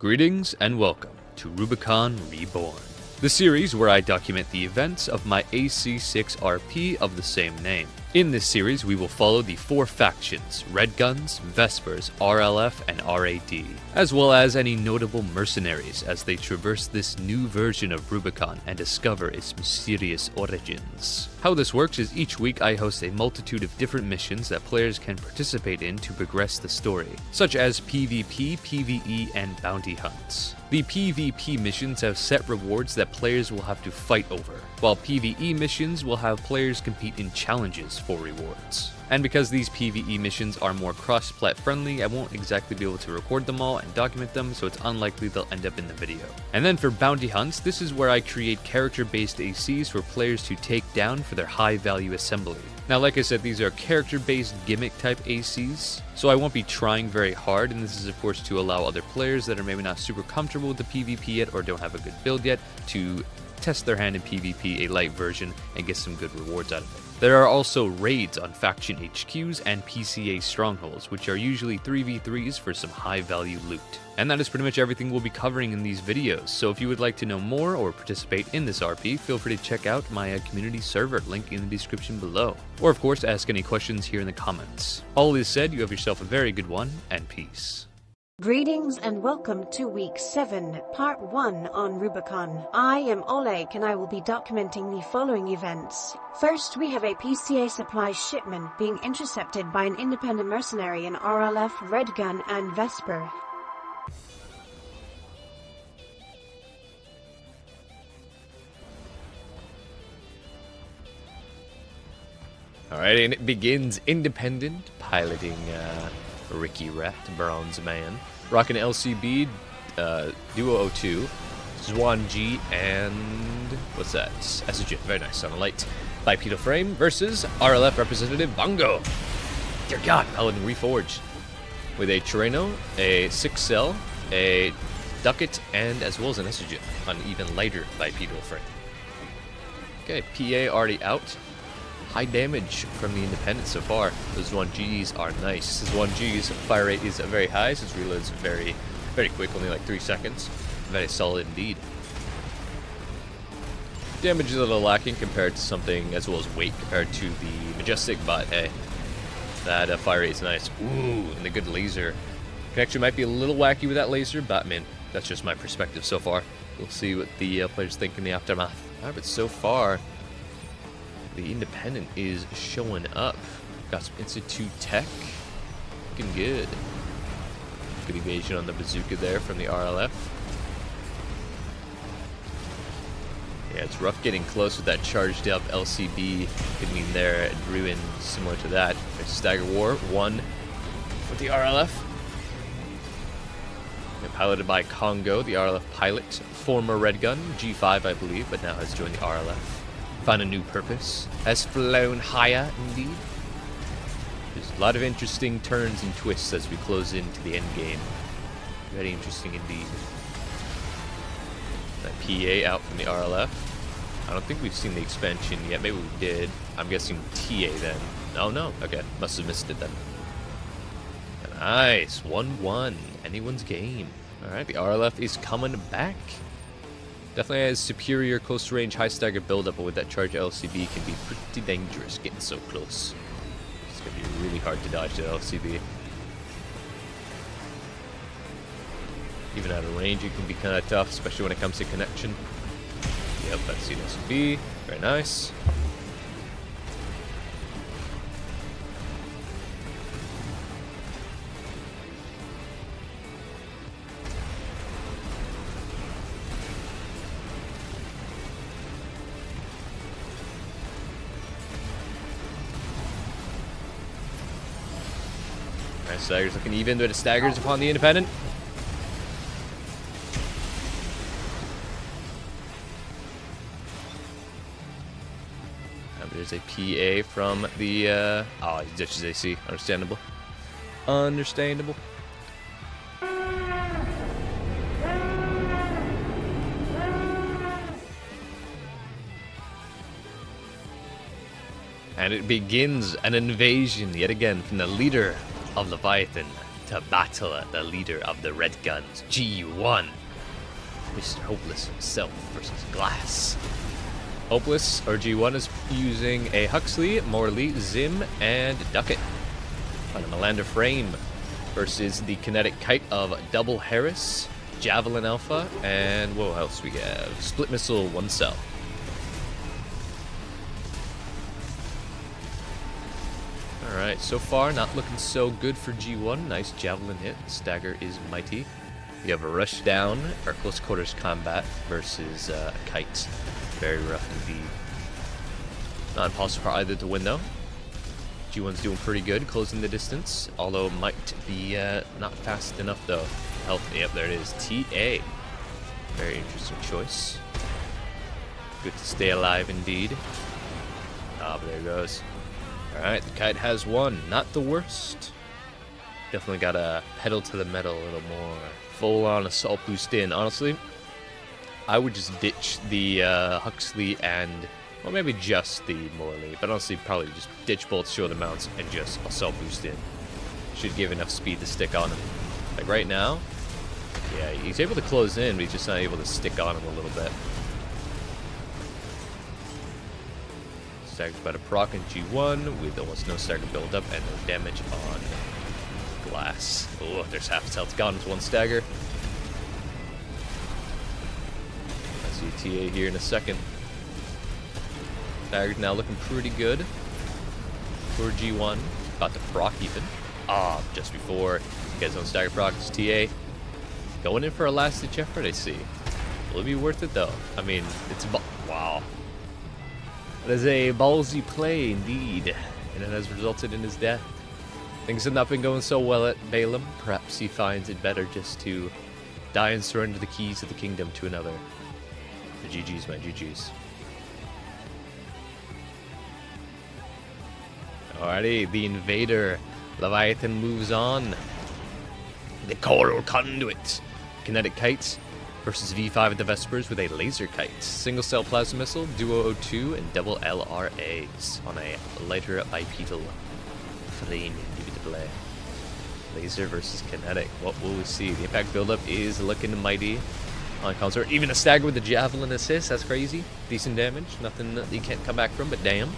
Greetings and welcome to Rubicon Reborn, the series where I document the events of my AC6 RP of the same name. In this series, we will follow the four factions, Red Guns, Vespers, RLF, and RAD, as well as any notable mercenaries as they traverse this new version of Rubicon and discover its mysterious origins. How this works is each week I host a multitude of different missions that players can participate in to progress the story, such as PvP, PvE, and bounty hunts. The PvP missions have set rewards that players will have to fight over, while PvE missions will have players compete in challenges for rewards. And because these PvE missions are more cross-plat friendly, I won't exactly be able to record them all and document them, so it's unlikely they'll end up in the video. And then for bounty hunts, this is where I create character-based ACs for players to take down for their high-value assembly. Now, like I said, these are character-based gimmick-type ACs, so I won't be trying very hard, and this is of course to allow other players that are maybe not super comfortable with the PvP yet or don't have a good build yet to test their hand in PvP, a light version, and get some good rewards out of it. There are also raids on faction HQs and PCA strongholds, which are usually 3v3s for some high-value loot. And that is pretty much everything we'll be covering in these videos, so if you would like to know more or participate in this RP, feel free to check out my community server, link in the description below. Or of course, ask any questions here in the comments. All this said, you have yourself a very good one, and peace. Greetings and welcome to Week 7, Part 1 on Rubicon. I am Oleg and I will be documenting the following events. First, we have a PCA supply shipment being intercepted by an independent mercenary in RLF, Red Gun, and Vesper. Alright, and it begins independent, piloting Ricky Rat, Bronze Man, rocking LCB, Duo 02, Zwan G, and what's that? Estrogen, very nice, on a light bipedal frame versus RLF representative Bongo. Dear God, Paladin Reforged with a Terreno, a 6-cell, a Ducat, and as well as an Estrogen on an even lighter bipedal frame. Okay, PA already out. High damage from the independents so far. Those 1Gs are nice. This 1G's fire rate is very high, so its reload is very quick, only like 3 seconds. Very solid indeed. Damage is a little lacking compared to something, as well as weight compared to the Majestic, but hey, that fire rate is nice. Ooh, and the good laser. Connection might be a little wacky with that laser, but man, that's just my perspective so far. We'll see what the players think in the aftermath. Alright, but so far, the independent is showing up. Got some Institute tech. Looking good. Good evasion on the bazooka there from the RLF. Yeah, it's rough getting close with that charged up LCB. Could mean they're Druid similar to that. There's Stagger War, 1 with the RLF. And piloted by Congo, the RLF pilot. Former Red Gun, G5 I believe, but now has joined the RLF. Found a new purpose. Has flown higher, indeed. There's a lot of interesting turns and twists as we close into the end game. Very interesting indeed. That PA out from the RLF. I don't think we've seen the expansion yet. Maybe we did. I'm guessing TA then. Oh no. Okay. Must have missed it then. Nice. 1-1. Anyone's game. Alright, the RLF is coming back. Definitely has superior close range, high stagger buildup, but with that charge LCB can be pretty dangerous getting so close. It's going to be really hard to dodge that LCB. Even out of range, it can be kind of tough, especially when it comes to connection. Yep, that's the LCB. Very nice. Staggers looking even, but it staggers upon the independent. There's a PA from the, oh, he ditches AC. Understandable. Understandable. And it begins an invasion yet again from the leader of Leviathan, to battle the leader of the Red Guns, G1. Mr. Hopeless himself versus Glass. Hopeless, or G1, is using a Huxley, Morley, Zim, and Ducat. On a Melander Frame versus the Kinetic Kite of Double Harris, Javelin Alpha, and what else we have? Split Missile, 1 cell. Alright, so far not looking so good for G1. Nice Javelin hit. Stagger is mighty. You have a Rush Down, or Close Quarters Combat versus Kite. Very rough indeed. Not impossible for either to win though. G1's doing pretty good, closing the distance, although might be not fast enough though. Health, yep, there it is. TA. Very interesting choice. Good to stay alive indeed. Ah, but there it goes. Alright, the Kite has won. Not the worst. Definitely gotta pedal to the metal a little more. Full on assault boost in. Honestly, I would just ditch the Huxley and, well, maybe just the Morley, but honestly, probably just ditch both shoulder mounts and just assault boost in. Should give enough speed to stick on him. Like right now, yeah, he's able to close in, but he's just not able to stick on him a little bit. Stagger's about to proc in G1 with almost no stagger buildup and no damage on Glass. Oh, there's half his health gone with 1 stagger. I see TA here in a second. Stagger's now looking pretty good for G1. About to proc even. Ah, just before he gets on stagger proc, it's TA. Going in for a last ditch effort, I see. Will it be worth it though? I mean, it's wow. That is a ballsy play indeed, and it has resulted in his death. Things have not been going so well at Balaam. Perhaps he finds it better just to die and surrender the keys of the kingdom to another. The GG's, my GG's. Alrighty, the Invader. Leviathan moves on. The Coral Conduit. Kinetic Kites versus V5 at the Vespers with a Laser Kite. Single Cell Plasma Missile, Duo O2, and double LRAs on a lighter bipedal frame. Play. Laser versus Kinetic. What will we see? The impact buildup is looking mighty on Consort. Even a stagger with the Javelin assist. That's crazy. Decent damage. Nothing that you can't come back from, but damn.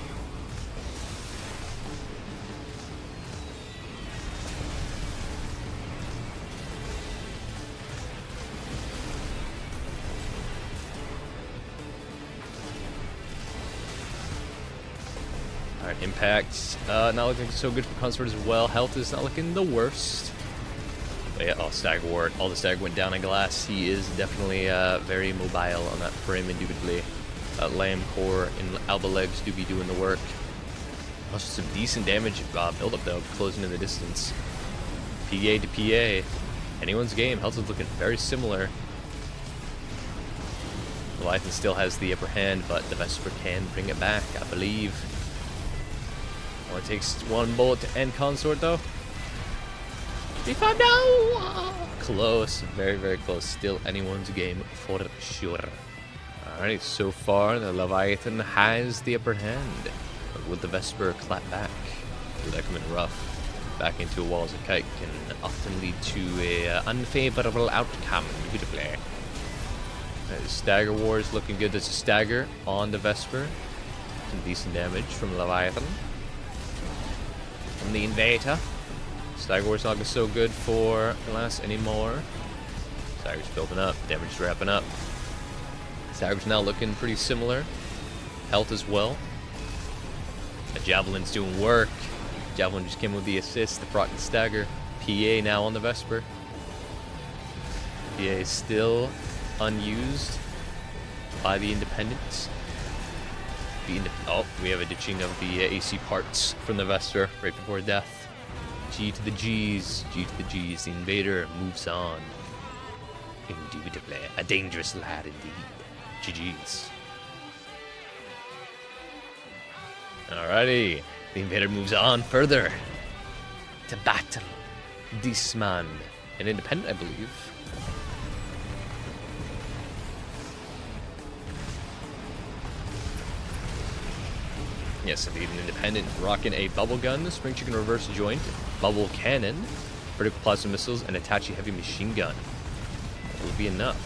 Alright, impact. Not looking so good for Consort as well. Health is not looking the worst. But yeah, oh, Stagger Ward. All the Stagger went down on Glass. He is definitely very mobile on that frame, indubitably. Lamb Core and Alba Legs do be doing the work. Also some decent damage build-up though, closing in the distance. PA to PA. Anyone's game. Health is looking very similar. Leviathan still has the upper hand, but the Vesper can bring it back, I believe. Only takes 1 bullet to end Consort though. V5 no! Close, very, very close. Still anyone's game for sure. Alright, so far the Leviathan has the upper hand. But would the Vesper clap back? Would that come in rough? Back into a wall as a kite can often lead to a unfavorable outcome. Good play. Stagger War is looking good. There's a stagger on the Vesper. Some decent damage from Leviathan. From the Invader. Stagger War's not looking so good for Glass anymore. Stagger's building up. Damage is wrapping up. Stagger's now looking pretty similar. Health as well. The Javelin's doing work. Javelin just came with the assist. The proc and stagger. PA now on the Vesper. PA is still unused by the Independents. Oh, we have a ditching of the AC parts from the Vesper right before death. G to the G's. G to the G's. The Invader moves on. Indubitably. A dangerous lad indeed. GG's. Alrighty. The Invader moves on further. To battle. This man. An Independent, I believe. Yes, indeed, an Independent rocking a bubble gun, spring chicken reverse joint, bubble cannon critical plasma missiles, and Attache heavy machine gun. That will be enough.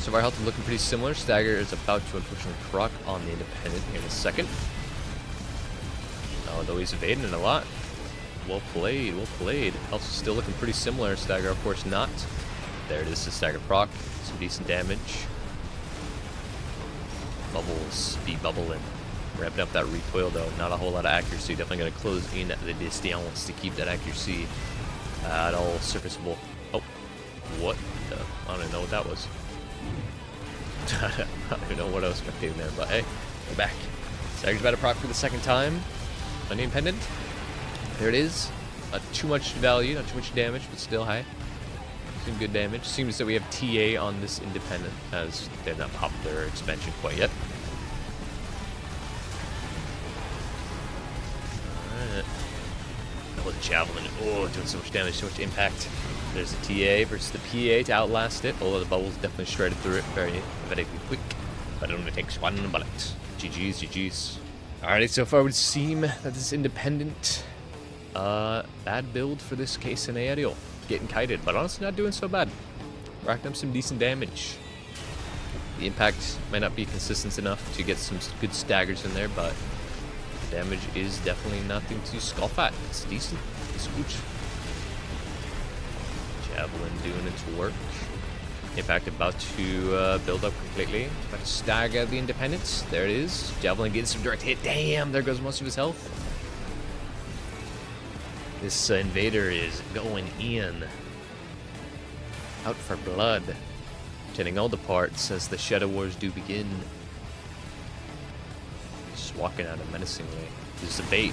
So our health is looking pretty similar. Stagger is about to unfortunately proc on the independent here in a second. Oh, though he's evading it a lot. Well played, well played. Health is still looking pretty similar. Stagger, of course, not. There it is, the stagger proc. Some decent damage. Bubbles, speed bubbling. Ramping up that recoil though. Not a whole lot of accuracy. Definitely going to close in the distance to keep that accuracy at all serviceable. Oh, what the? I don't even know what that was. I don't even know what I was expecting there, but hey, we're back. Stagger's about to proc for the second time. On the independent. There it is. Not too much value, not too much damage, but still high. Some good damage. Seems that we have TA on this independent, as they've not popped their expansion quite yet. Alright. Oh, the javelin. Oh, doing so much damage, so much impact. There's the TA versus the PA to outlast it. Although the bubbles definitely shredded through it very quick. But it only takes one bullet. GG's, GG's. Alright, so far it would seem that this independent, bad build for this case scenario. Getting kited, but honestly not doing so bad. Racked up some decent damage. The impact might not be consistent enough to get some good staggers in there, but the damage is definitely nothing to scoff at. It's decent. It's good. Javelin doing its work. Impact about to build up completely. About to stagger the independents. There it is. Javelin getting some direct hit. Damn, there goes most of his health. This invader is going in. Out for blood. Getting all the parts as the Shadow Wars do begin. Just walking at him menacingly. This is a bait.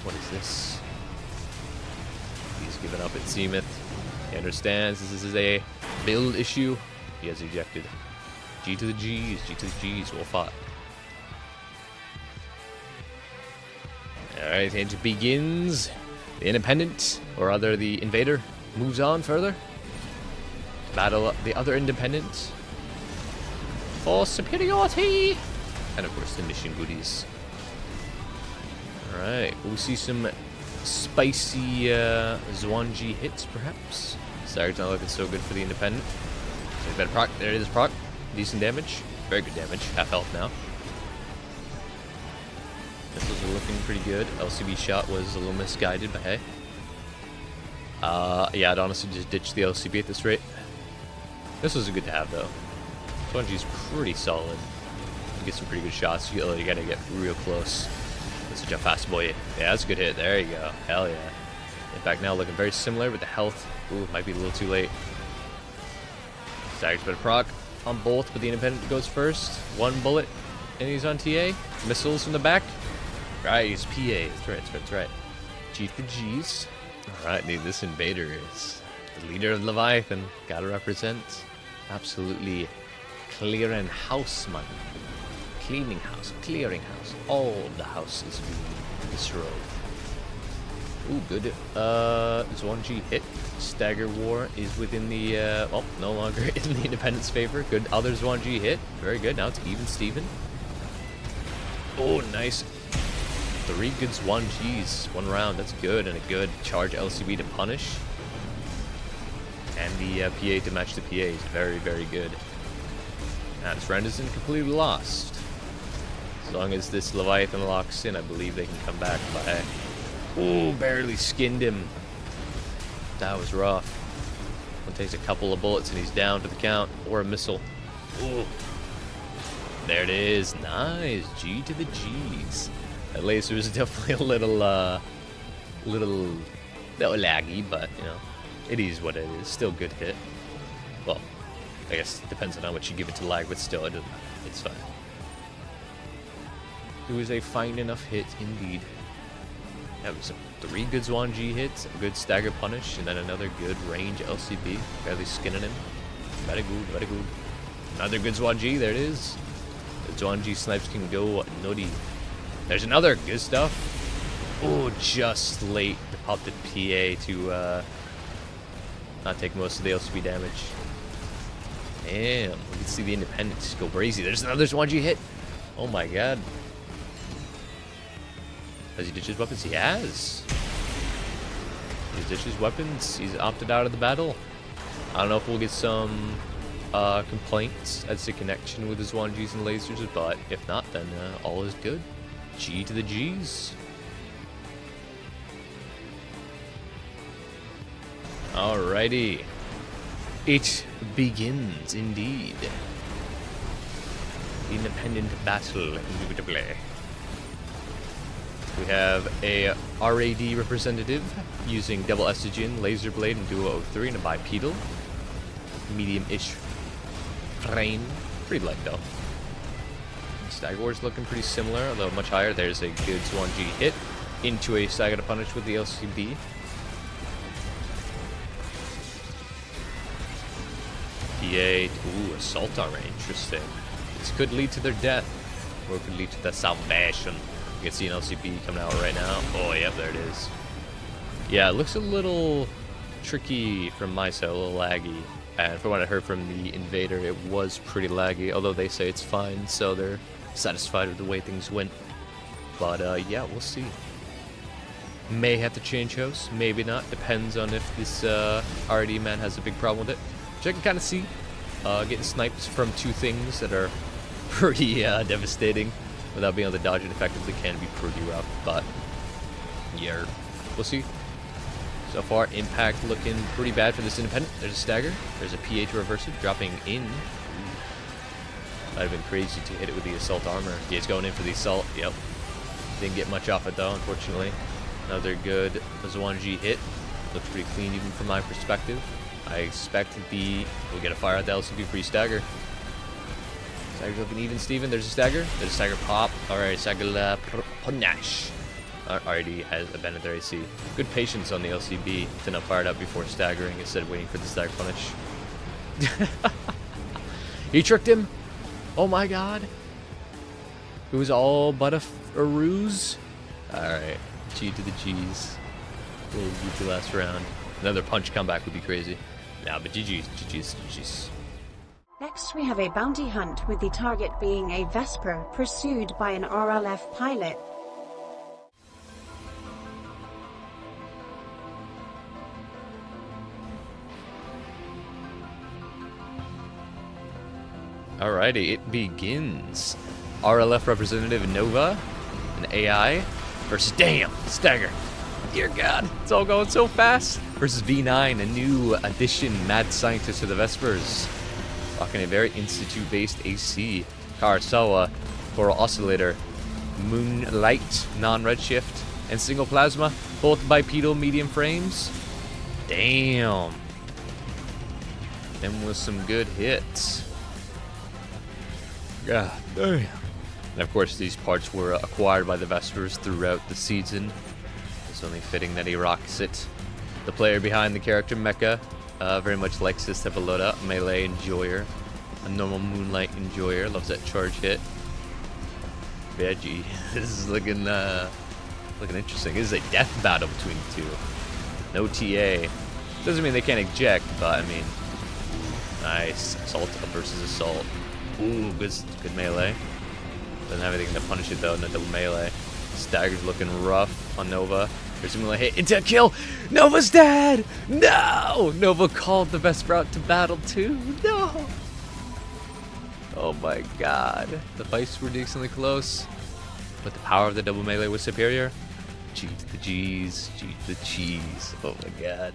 What is this? He's given up, it seemeth. He understands this is a build issue. He has ejected. G to the G's, G to the G's, well fought. Alright, it begins. The independent, or rather the invader, moves on further. Battle the other independent for superiority. And of course the mission goodies. Alright, we'll see some spicy Zwanji hits perhaps. Stagger's not looking so good for the independent. So better proc. There it is, proc. Decent damage. Very good damage. Half health now. Missiles are looking pretty good. LCB shot was a little misguided, but hey. Yeah, I'd honestly just ditch the LCB at this rate. Missiles are good to have though. Zwanji's pretty solid. You get some pretty good shots. You gotta get real close. That's such a fast boy. Yeah, that's a good hit. There you go. Hell yeah. In fact, now looking very similar with the health. Ooh, might be a little too late. Stagger's better proc on both, but the independent goes first. One bullet, and he's on TA. Missiles from the back. Right, he's PA. That's right, that's right. G for G's. Alright, dude, this invader is the leader of Leviathan. Gotta represent. Absolutely clearing house, man. Cleaning house, clearing house. All the house is being destroyed. Ooh, good. Zwanji hit. Stagger War is within the, well, no longer in the independent's favor. Good other Zwanji hit. Very good. Now it's even Steven. Oh, nice. 3 good Zwanjis. 1 round. That's good. And a good charge LCB to punish. And the PA to match the PA is very, very good. Now this round isn't completely lost. As long as this Leviathan locks in, I believe they can come back by. Ooh, barely skinned him. That was rough. One takes a couple of bullets and he's down for the count. Or a missile. Ooh. There it is. Nice. G to the G's. That laser is definitely a little laggy, but, you know, it is what it is. Still good hit. Well, I guess it depends on how much you give it to lag, but still, it's fine. It was a fine enough hit indeed. That was 3 good Zwanji hits, a good stagger punish, and then another good range LCB. Barely skinning him. Very good, very good. Another good Zwanji, there it is. The Zwanji snipes can go nutty. There's another good stuff. Oh, just late to pop the PA to not take most of the LCB damage. Damn, we can see the independents go crazy. There's another Zwanji hit. Oh my god. Has he ditched his weapons? He has. He's ditched his weapons. He's opted out of the battle. I don't know if we'll get some complaints as to connection with his 1Gs and lasers, but if not, then all is good. G to the G's. Alrighty. It begins indeed. Independent battle, indubitably. We have a RAD representative using double estrogen, laser blade, and duo 03 in a bipedal. Medium-ish frame. Pretty light though. Stagger Wars looking pretty similar, although much higher. There's a good 1G hit into a Stagger to punish with the LCB. P8, ooh, assault armor, interesting. This could lead to their death, or it could lead to their salvation. You can see an LCB coming out right now. Oh, yeah, there it is. Yeah, it looks a little tricky from my side, a little laggy. And from what I heard from the invader, it was pretty laggy, although they say it's fine, so they're satisfied with the way things went. But, yeah, we'll see. May have to change hosts, maybe not. Depends on if this RD man has a big problem with it. Which I can kind of see. Getting sniped from two things that are pretty devastating without being able to dodge it effectively can be pretty rough. But, yeah, we'll see. So far, impact looking pretty bad for this independent. There's a stagger. There's a PA to reverse it, dropping in. Might have been crazy to hit it with the assault armor. Yeah, he's going in for the assault. Yep. Didn't get much off it though, unfortunately. Another good Z1G hit. Looks pretty clean even from my perspective. I expect we'll get a fire at the LCB free stagger. Stagger's looking even, Steven. There's a stagger. There's a stagger pop. Alright, stagger panache. Already has abandoned their AC. Good patience on the LCB to not fire it up before staggering instead of waiting for the stagger punish. He tricked him. Oh my god. It was all but a ruse. Alright. G to the G's. We'll get the last round. Another punch comeback would be crazy. Nah, but GG's. Next we have a bounty hunt with the target being a Vesper pursued by an RLF pilot. Alrighty, it begins. RLF representative Nova, an AI, versus Stagger. Dear God, it's all going so fast. Versus V9, a new addition, mad scientist to the Vespers. Rocking a very institute-based AC. Karasawa, Coral Oscillator, Moonlight, non-redshift, and single plasma, both bipedal medium frames. Damn. Them was some good hits. God damn. And of course, these parts were acquired by the Vespers throughout the season. It's only fitting that he rocks it. The player behind the character Mecha very much likes this type of loadout. Melee enjoyer, a normal Moonlight enjoyer, loves that charge hit. Veggie, this is looking interesting. This is a death battle between the two. No TA. Doesn't mean they can't eject, but I mean, nice assault versus assault. Ooh, good melee. Doesn't have anything to punish it though, no double melee. Stagger's looking rough on Nova. There's a melee hit into a kill. Nova's dead! No! Nova called the Vesper out to battle too. No! Oh my god. The fights were decently close, but the power of the double melee was superior. G to the G's, G to the cheese. Oh my god.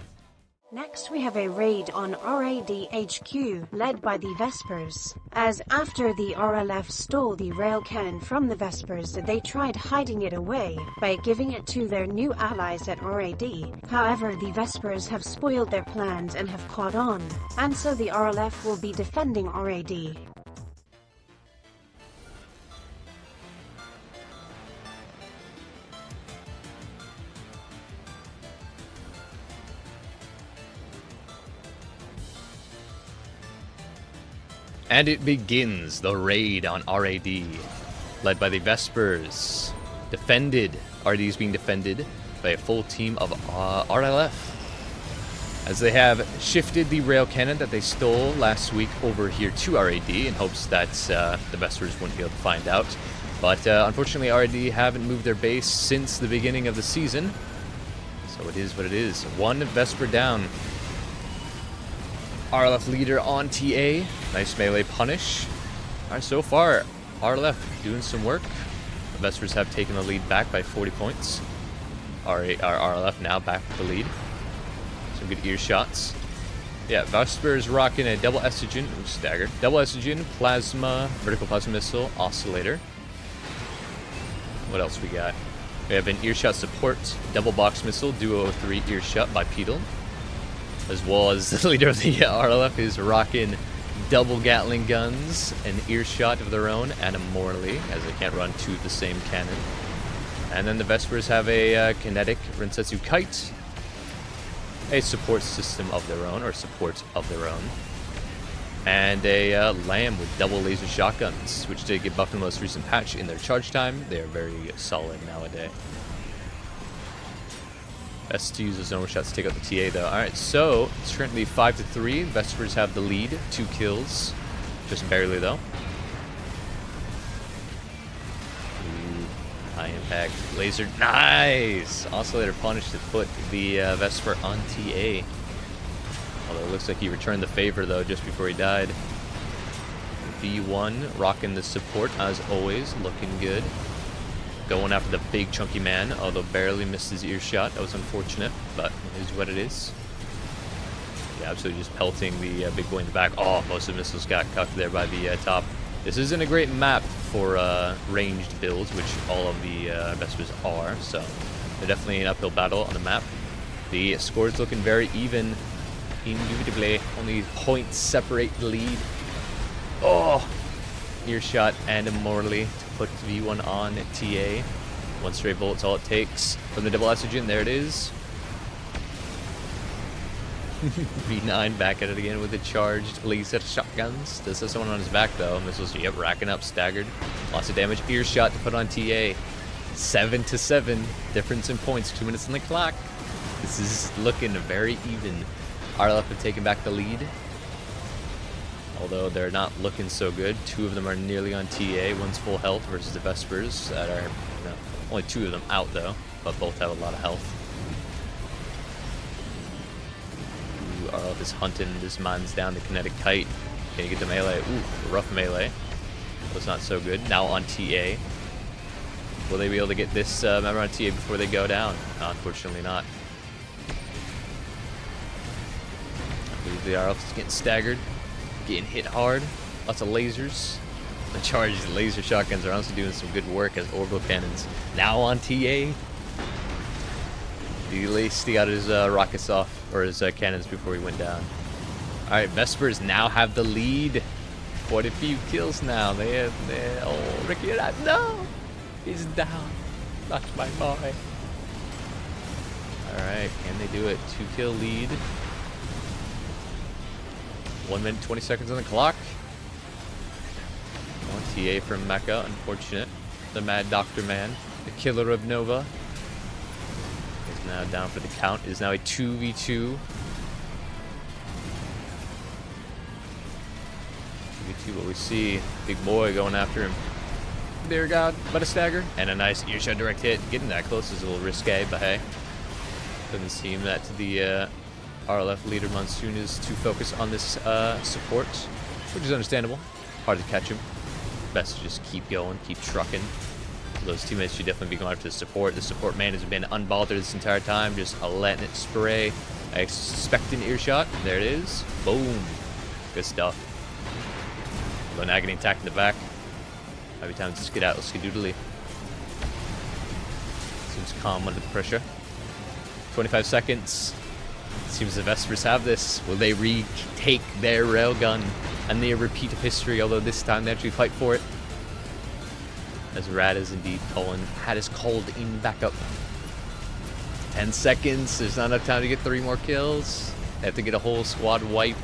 Next we have a raid on RAD HQ, led by the Vespers, as after the RLF stole the rail cannon from the Vespers, they tried hiding it away by giving it to their new allies at RAD. However, the Vespers have spoiled their plans and have caught on, and so the RLF will be defending RAD. And it begins, the raid on RAD, led by the Vespers. RAD is being defended by a full team of RLF, as they have shifted the rail cannon that they stole last week over here to RAD in hopes that the Vespers wouldn't be able to find out. But unfortunately, RAD haven't moved their base since the beginning of the season, so So it is what it is. One Vesper down. RLF leader on TA. Nice melee punish. Alright, so far, RLF doing some work. The Vespers have taken the lead back by 40 points. Our RLF now back with the lead. Some good ear shots. Yeah, Vesper's rocking a double estrogen, staggered. Double estrogen, plasma, vertical plasma missile, oscillator. What else we got? We have an earshot support, double box missile, duo 03 earshot by Pt.1. As well as the leader of the RLF is rocking double Gatling guns, an earshot of their own, and a Morley, as they can't run two of the same cannon. And then the Vespers have a kinetic Rensetsu Kite, a support system of their own, or support of their own, and a Lamb with double laser shotguns, which did get buffed in the most recent patch in their charge time. They are very solid nowadays. Best to use those normal shots to take out the TA though. Alright, so it's currently 5-3. Vespers have the lead, 2 kills. Just barely though. Ooh, high impact laser. Nice! Oscillator punish to put the Vesper on TA. Although it looks like he returned the favor though just before he died. V1 rocking the support as always, looking good. Going after the big chunky man, although barely missed his earshot. That was unfortunate, but it is what it is. Yeah, absolutely just pelting the big boy in the back. Oh, most of the missiles got cucked there by the top. This isn't a great map for ranged builds, which all of the Vespers are, so they're definitely an uphill battle on the map. The score's looking very even. Indubitably, only points separate the lead. Oh! Earshot and a Morley to put V1 on TA. One stray bullet's all it takes. From the double estrogen, there it is. V9 back at it again with the charged laser shotguns. This has someone on his back though. Missiles, yep, racking up, staggered. Lots of damage. Earshot to put on TA. 7-7. Difference in points. 2 minutes on the clock. This is looking very even. RLF have taken back the lead. Although they're not looking so good. 2 of them are nearly on TA. One's full health versus the Vespers that are, you know, only 2 of them out though, but both have a lot of health. Ooh, RLF is hunting. This man's down the kinetic kite. Can you get the melee? Ooh, rough melee. Was not so good. Now on TA. Will they be able to get this member on TA before they go down? No, unfortunately not. I believe the RLF is getting staggered. Getting hit hard. Lots of lasers. The charged laser shotguns are also doing some good work as orbital cannons. Now on TA. He laced out his rockets off, or his cannons before he went down. Alright, Vespers now have the lead. Quite a few kills now. Oh, Ricky, no! He's down. Not my boy. Alright, can they do it? 2-kill lead. 1 minute, 20 seconds on the clock. One TA from Mecha, unfortunate. The Mad Doctor Man, the killer of Nova, is now down for the count. It is now a 2v2. 2v2, what we see, big boy going after him. Dear God, but a stagger. And a nice earshot direct hit. Getting that close is a little risque, but hey. Doesn't seem that to the RLF leader Monsoon is to focus on this support, which is understandable. Hard to catch him. Best to just keep going, keep trucking. Those teammates should definitely be going after the support. The support man has been unbothered this entire time, just letting it spray. I expect an earshot. There it is. Boom. Good stuff. Low agony attack in the back. Every time to skedaddle, skedoodly. Seems calm under the pressure. 25 seconds. Seems the Vespers have this. Will they retake their railgun and the repeat of history, although this time they actually fight for it? As Rad is indeed calling, Hat is called in backup. 10 seconds, there's not enough time to get 3 more kills. They have to get a whole squad wipe.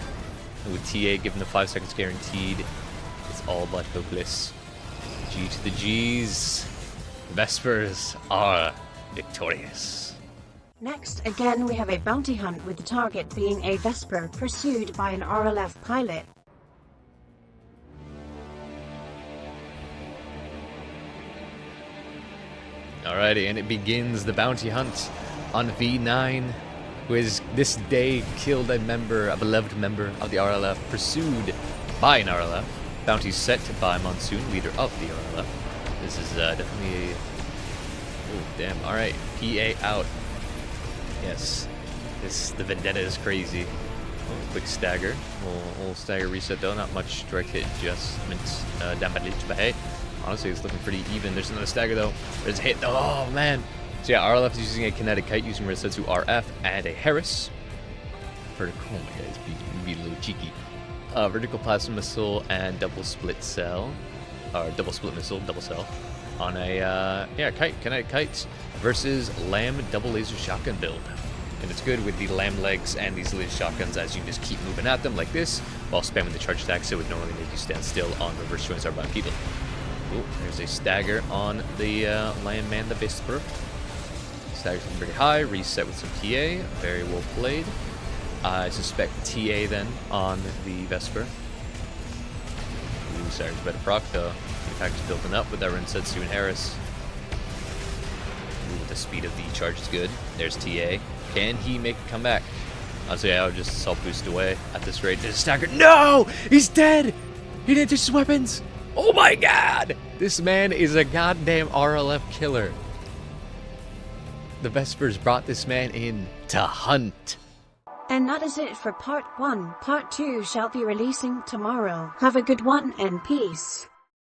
And with TA given the 5 seconds guaranteed, it's all but hopeless. G to the G's. Vespers are victorious. Next, again we have a bounty hunt with the target being a Vesper pursued by an RLF pilot. Alrighty, and it begins the bounty hunt. on V9, who has this day killed a beloved member of the RLF, pursued by an RLF. Bounty set by Monsoon, leader of the RLF. This is definitely a... Oh, damn. Alright, PA out. Yes. The vendetta is crazy. Oh, quick stagger. Little stagger reset though. Not much direct hit adjustments damage, but hey, honestly it's looking pretty even. There's another stagger though. There's a hit. Oh man. So yeah, RLF is using a kinetic kite using Resetsu RF and a Harris. Vertical. Oh my god, it's being a little cheeky. Vertical plasma missile and double split cell, or double split missile, double cell, on a kite, kinetic kites versus Lamb double laser shotgun build. And it's good with the Lamb legs and these laser shotguns as you just keep moving at them like this while spamming the charge attack, so it would normally make you stand still on reverse joints are by people. Ooh, there's a stagger on the Lamb and the Vesper. Stagger's pretty high, reset with some TA, very well played. I suspect TA then on the Vesper. Ooh, Stagger's better proc though. The attack is building up with that Rensetsu and Harris. Ooh, the speed of the charge is good. There's TA. Can he make a comeback? Honestly, I would just self-boost away at this rate. There's a Stagger. No! He's dead! He didn't touch his weapons! Oh my god! This man is a goddamn RLF killer. The Vespers brought this man in to hunt. And that is it for part 1. Part 2 shall be releasing tomorrow. Have a good one and peace.